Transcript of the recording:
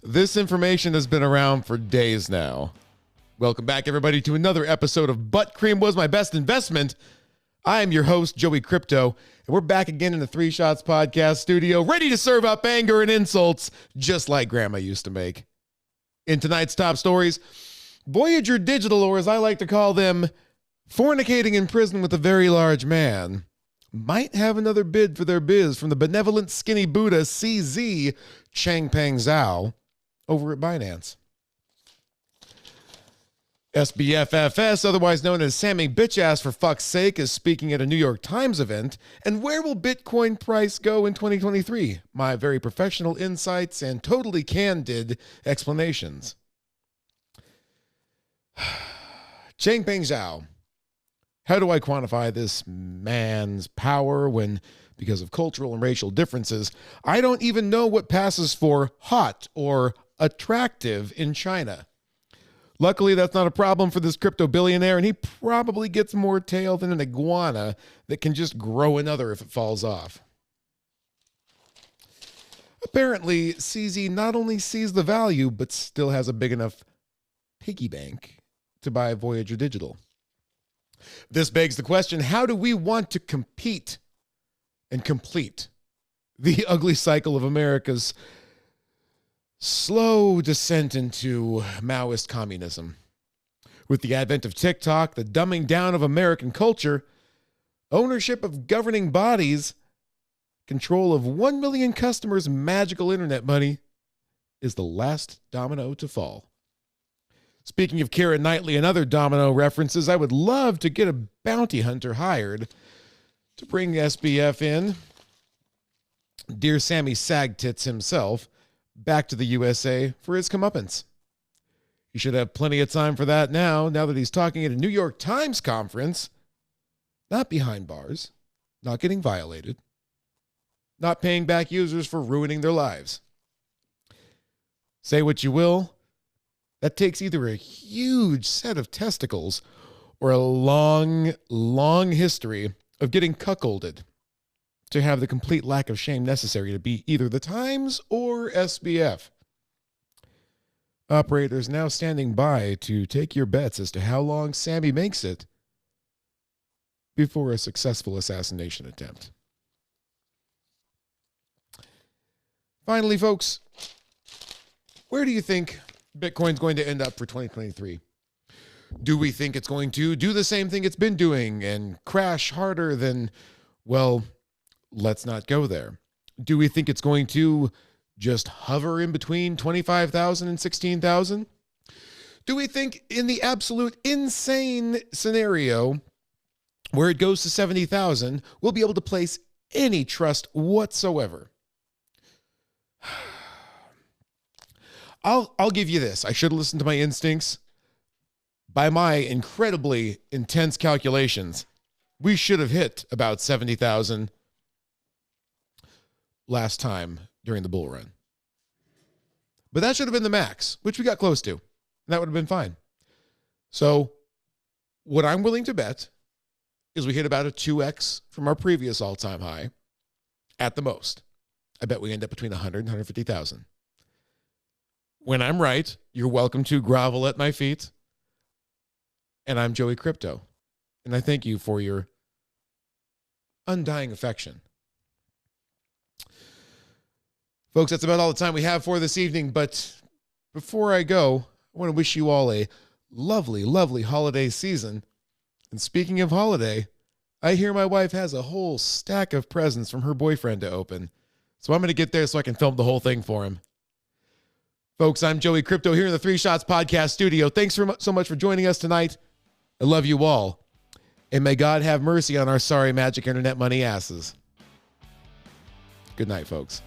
This information has been around for days now. Welcome back, everybody, to another episode of Butt Cream Was My Best Investment. I am your host, Joey Crypto, and we're back again in the Three Shots Podcast studio, ready to serve up anger and insults, just like Grandma used to make. In tonight's top stories, Voyager Digital, or as I like to call them, fornicating in prison with a very large man, might have another bid for their biz from the benevolent skinny Buddha CZ Changpeng Zhao over at Binance. SBFFS, otherwise known as Sammy Bitchass for fuck's sake, is speaking at a New York Times event. And where will Bitcoin price go in 2023? My very professional insights and totally candid explanations. Changpeng Zhao. How do I quantify this man's power when, because of cultural and racial differences, I don't even know what passes for hot or attractive in China? Luckily, that's not a problem for this crypto billionaire, and he probably gets more tail than an iguana that can just grow another if it falls off. Apparently, CZ not only sees the value, but still has a big enough piggy bank to buy Voyager Digital. This begs the question, how do we want to compete and complete the ugly cycle of America's slow descent into Maoist communism? With the advent of TikTok, the dumbing down of American culture, ownership of governing bodies, control of 1 million customers' magical internet money is the last domino to fall. Speaking of Keira Knightley and other domino references, I would love to get a bounty hunter hired to bring SBF in, dear Sammy Sagtits himself, back to the USA for his comeuppance. He should have plenty of time for that now that he's talking at a New York Times conference, not behind bars, not getting violated, not paying back users for ruining their lives. Say what you will, that takes either a huge set of testicles or a long, long history of getting cuckolded to have the complete lack of shame necessary to be either the Times or SBF. Operators now standing by to take your bets as to how long Sammy makes it before a successful assassination attempt. Finally, folks, where do you think Bitcoin's going to end up for 2023? Do we think it's going to do the same thing it's been doing and crash harder than, well, let's not go there. Do we think it's going to just hover in between 25,000 and 16,000? Do we think in the absolute insane scenario where it goes to 70,000, we'll be able to place any trust whatsoever? I'll give you this. I should have listened to my instincts. By my incredibly intense calculations, we should have hit about 70,000 last time during the bull run. But that should have been the max, which we got close to. And that would have been fine. So what I'm willing to bet is we hit about a 2x from our previous all-time high at the most. I bet we end up between 100 and 150,000. When I'm right, you're welcome to grovel at my feet. And I'm Joey Crypto. And I thank you for your undying affection. Folks, that's about all the time we have for this evening. But before I go, I want to wish you all a lovely, lovely holiday season. And speaking of holiday, I hear my wife has a whole stack of presents from her boyfriend to open. So I'm going to get there so I can film the whole thing for him. Folks, I'm Joey Crypto here in the Three Shots Podcast studio. Thanks so much for joining us tonight. I love you all. And may God have mercy on our sorry magic internet money asses. Good night, folks.